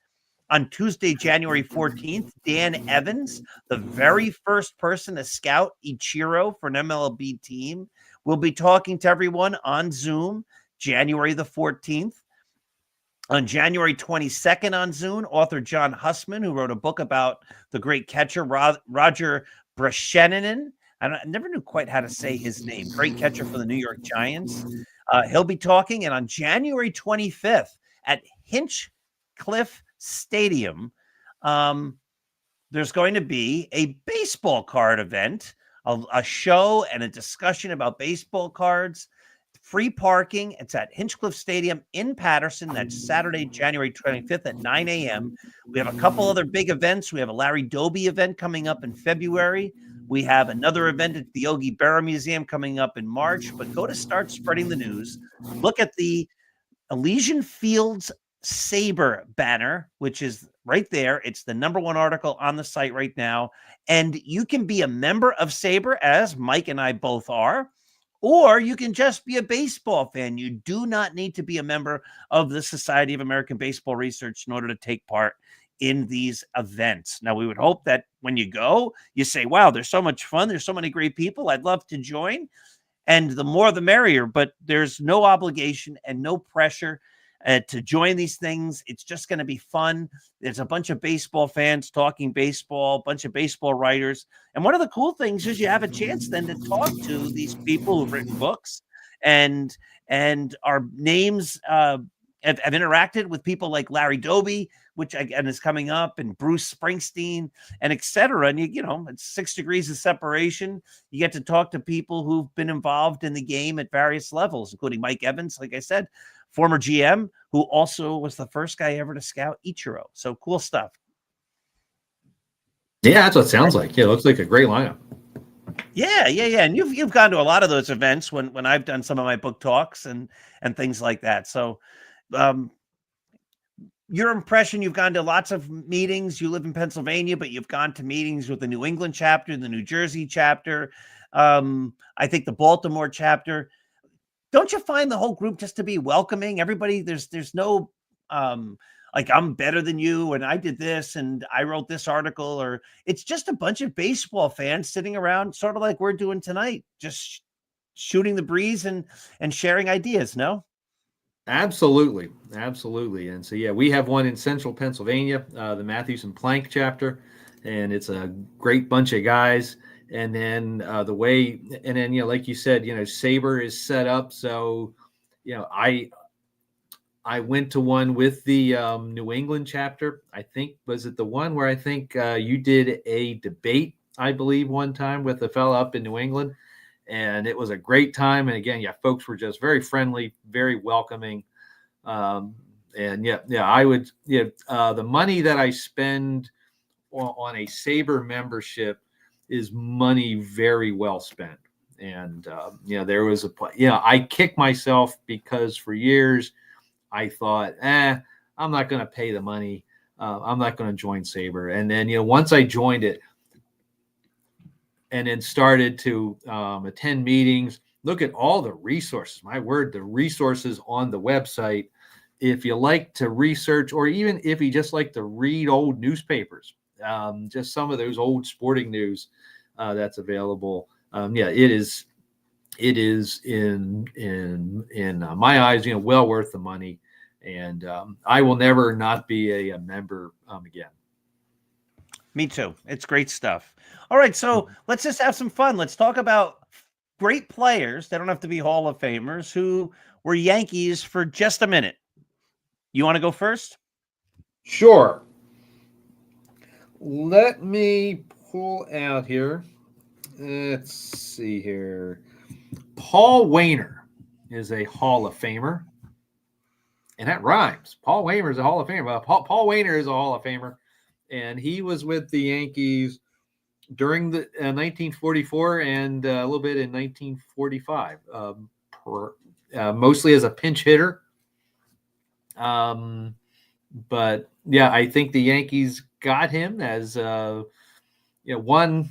On Tuesday, January 14th, Dan Evans, the very first person to scout Ichiro for an MLB team, will be talking to everyone on Zoom, January the 14th. On January 22nd on Zoom, author John Hussman, who wrote a book about the great catcher Roger Brashenin. I never knew quite how to say his name. Great catcher for the New York Giants. He'll be talking. And on January 25th at Hinchcliffe Stadium, there's going to be a baseball card event, a show and a discussion about baseball cards. Free parking. It's at Hinchcliffe Stadium in Patterson. That's Saturday, January 25th at 9 a.m. We have a couple other big events. We have a Larry Doby event coming up in February. We have another event at the Yogi Berra Museum coming up in March. But go to Start Spreading the News. Look at the Elysian Fields Sabre banner, which is right there. It's the #1 article on the site right now. And you can be a member of Sabre, as Mike and I both are. Or you can just be a baseball fan. You do not need to be a member of the Society of American Baseball Research in order to take part in these events. Now, we would hope that when you go, you say, wow, there's so much fun. There's so many great people. I'd love to join. And the more, the merrier. But there's no obligation and no pressure to join these things. It's just going to be fun. There's a bunch of baseball fans talking baseball, a bunch of baseball writers. And one of the cool things is you have a chance then to talk to these people who've written books and our names have interacted with people like Larry Doby, which again is coming up, and Bruce Springsteen, and et cetera. And it's 6 degrees of separation. You get to talk to people who've been involved in the game at various levels, including Mike Evans, like I said, former GM, who also was the first guy ever to scout Ichiro. So cool stuff. Yeah, that's what it sounds like. Yeah, it looks like a great lineup. Yeah. And you've gone to a lot of those events when I've done some of my book talks and things like that. So your impression, you've gone to lots of meetings. You live in Pennsylvania, but you've gone to meetings with the New England chapter, the New Jersey chapter, I think the Baltimore chapter. Don't you find the whole group just to be welcoming? Everybody, there's no like I'm better than you and I did this and I wrote this article, or it's just a bunch of baseball fans sitting around, sort of like we're doing tonight, just shooting the breeze and sharing ideas. No? Absolutely. And so, yeah, we have one in central Pennsylvania, the Matthews and Plank chapter, and it's a great bunch of guys. And then like you said, Sabre is set up. So, I went to one with the New England chapter. I think, was it the one where I think you did a debate, I believe, one time with a fella up in New England, and it was a great time. And again, yeah, folks were just very friendly, very welcoming. And I would, the money that I spend on a Sabre membership is money very well spent. And, there was I kicked myself because for years I thought, I'm not going to pay the money. I'm not going to join Sabre. And then, once I joined it and then started to attend meetings, look at all the resources, my word, the resources on the website. If you like to research, or even if you just like to read old newspapers, just some of those old sporting news that's available. It is in my eyes, well worth the money, and I will never not be a member again. Me too. It's great stuff. All right, so let's just have some fun. Let's talk about great players. They don't have to be Hall of Famers who were Yankees for just a minute. You want to go first? Sure. Let me pull out here. Let's see here. Paul Waner is a Hall of Famer. And that rhymes. Paul Waner is a Hall of Famer. Well, Paul Waner is a Hall of Famer. And he was with the Yankees during the 1944 and a little bit in 1945, mostly as a pinch hitter. But yeah, I think the Yankees got him as one.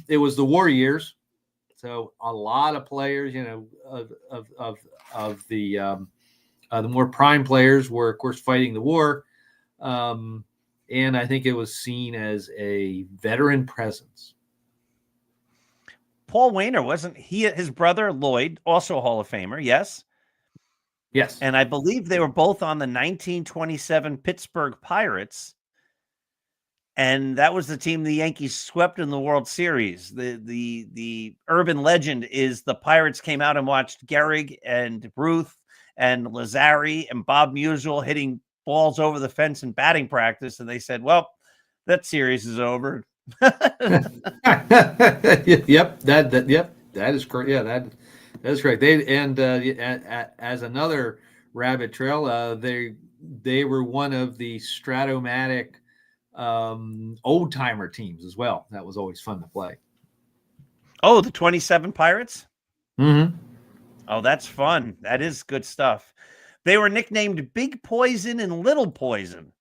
It was the war years, so a lot of players, of the more prime players were, of course, fighting the war, and I think it was seen as a veteran presence. Paul Waner, wasn't he? His brother Lloyd, also a Hall of Famer, yes. Yes. And I believe they were both on the 1927 Pittsburgh Pirates. And that was the team the Yankees swept in the World Series. The urban legend is the Pirates came out and watched Gehrig and Ruth and Lazari and Bob Musial hitting balls over the fence in batting practice. And they said, well, that series is over. Yep. That is correct. Yeah, that is correct. As another rabbit trail, they were one of the Stratomatic old timer teams as well. That was always fun to play. Oh, the 27 Pirates? Mm-hmm. Oh, that's fun. That is good stuff. They were nicknamed Big Poison and Little Poison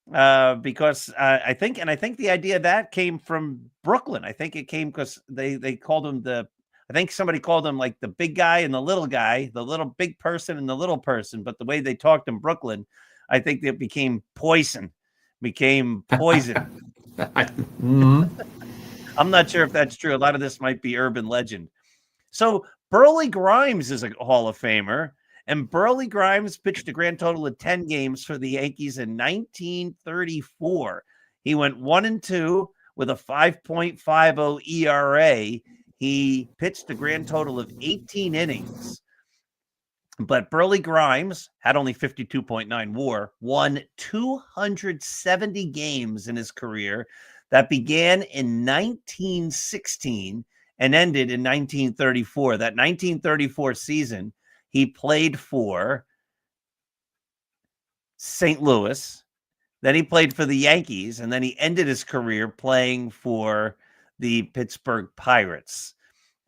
because I think the idea of that came from Brooklyn. I think it came because they called him I think somebody called him like the big guy and the little guy, the little big person and the little person. But the way they talked in Brooklyn, I think it became poison. Mm-hmm. I'm not sure if that's true. A lot of this might be urban legend. So Burley Grimes is a Hall of Famer, and Burley Grimes pitched a grand total of 10 games for the Yankees in 1934. He went 1-2 with a 5.50 ERA. He pitched a grand total of 18 innings. But Burley Grimes had only 52.9 WAR, won 270 games in his career that began in 1916 and ended in 1934. That 1934 season, he played for St. Louis. Then he played for the Yankees, and then he ended his career playing for the Pittsburgh Pirates.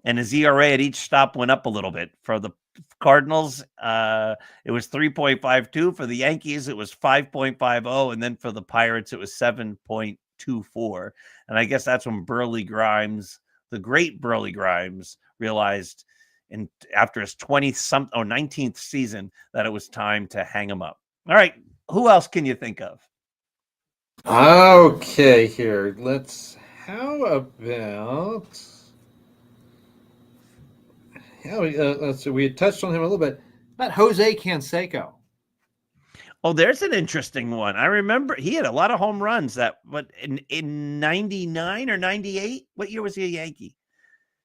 And his ERA at each stop went up a little bit. For the Cardinals, it was 3.52. For the Yankees, it was 5.50. And then for the Pirates, it was 7.24. And I guess that's when Burley Grimes, the great Burley Grimes, realized after his 19th season that it was time to hang him up. All right. Who else can you think of? Okay, here. How about... let's see. We had touched on him a little bit. About Jose Canseco. Oh, there's an interesting one. I remember he had a lot of home runs. But in 99 or 98, what year was he a Yankee?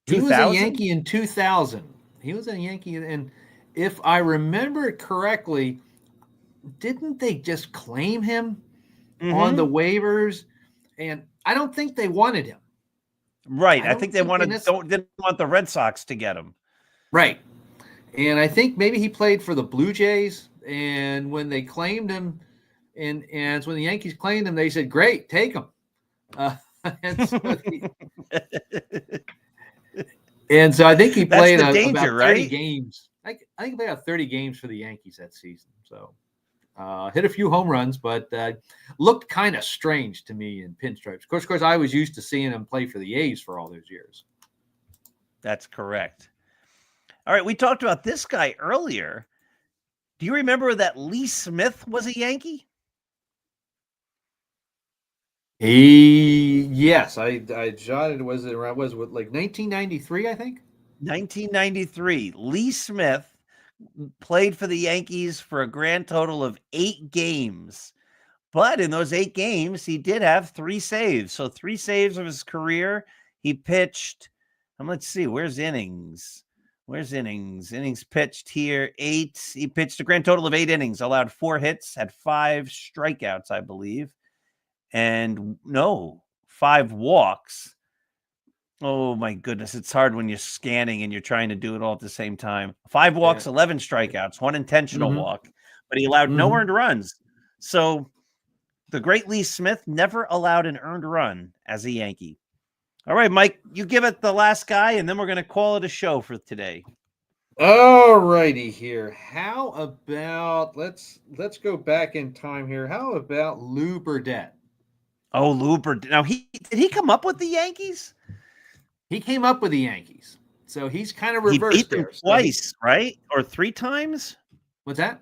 2000? He was a Yankee in 2000. He was a Yankee, and if I remember it correctly, didn't they just claim him on the Mhm. waivers? And I don't think they wanted him. Right. I I think don't they think they wanted didn't want the Red Sox to get him. right. And I think maybe he played for the Blue Jays. And when they claimed him, and when the Yankees claimed him, they said, "Great, take him." Uh, and so I think he That's played the danger, about 30 right? games. I think he played about 30 games for the Yankees that season. So hit a few home runs, but looked kind of strange to me in pinstripes. Of course, I was used to seeing him play for the A's for all those years. That's correct. All right, we talked about this guy earlier. Do you remember that Lee Smith was a Yankee? Yes, I jotted. Was it around? Was it like 1993? I think. 1993. Lee Smith played for the Yankees for a grand total of 8 games. But in those 8 games, he did have 3 saves. So 3 saves of his career. He pitched, let's see, where's innings? Where's innings? Innings pitched here, 8. He pitched a grand total of 8 innings, allowed 4 hits, had 5 strikeouts, I believe. And no, 5 walks. Oh my goodness, it's hard when you're scanning and you're trying to do it all at the same time. 5 Yeah. walks, 11 strikeouts, 1 intentional Mm-hmm. walk, but he allowed no Mm-hmm. earned runs. So the great Lee Smith never allowed an earned run as a Yankee. All right, Mike, you give it the last guy, and then we're going to call it a show for today. All righty here. How about let's go back in time here. How about Lou Burdett? Oh, Looper. Now, did he come up with the Yankees? He came up with the Yankees, so he's kind of He beat reversed them there. So twice, right? Or 3 times? what's that?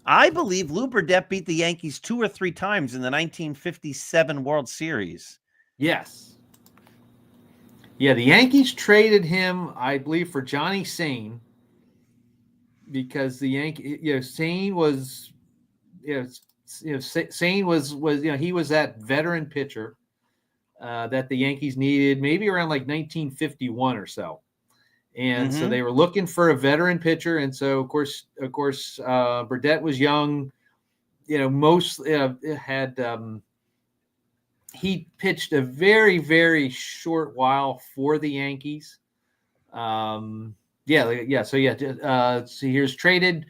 I believe Lou Burdett beat the Yankees 2 or 3 times in the 1957 World Series. Yes. Yeah, the Yankees traded him, I believe, for Johnny Sane because the Sane was, Sane was he was that veteran pitcher that the Yankees needed maybe around like 1951 or so. And so they were looking for a veteran pitcher, and so of course, Burdett was young. Most had he pitched a very, very short while for the Yankees. So he was traded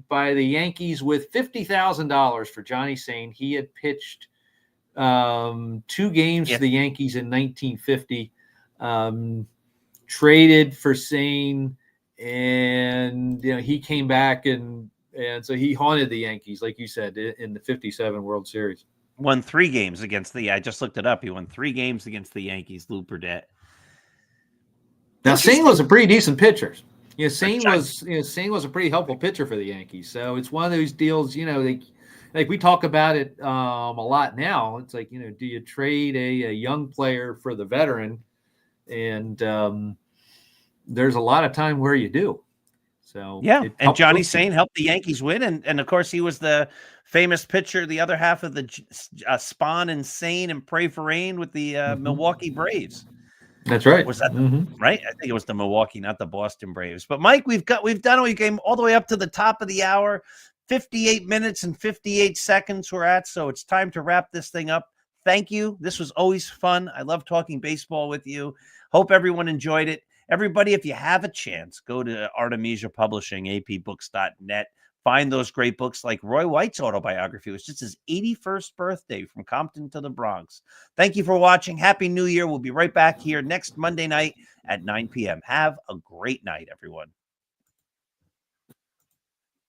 by the Yankees with $50,000 for Johnny Sane. He had pitched 2 games for the Yankees in 1950. Traded for Sane, and he came back and so he haunted the Yankees, like you said, in the 57 World Series. Won 3 games against I just looked it up. He won 3 games against the Yankees, Lou Burdett. Now Sane was a pretty decent pitcher. Sane was a pretty helpful pitcher for the Yankees. So it's one of those deals, like we talk about it a lot now. It's like, do you trade a young player for the veteran? And there's a lot of time where you do. So yeah, and Johnny Sane helped the Yankees win, and of course he was the famous pitcher, the other half of the Spawn and Sane and Pray for Rain with the Milwaukee Braves. That's right. Was that right? I think it was the Milwaukee, not the Boston Braves. But Mike, we came all the way up to the top of the hour. 58 minutes and 58 seconds we're at, so it's time to wrap this thing up. Thank you. This was always fun. I love talking baseball with you. Hope everyone enjoyed it. Everybody, if you have a chance, go to Artemisia Publishing, apbooks.net. Find those great books like Roy White's autobiography. It was just his 81st birthday, From Compton to the Bronx. Thank you for watching. Happy New Year. We'll be right back here next Monday night at 9 p.m. Have a great night, everyone.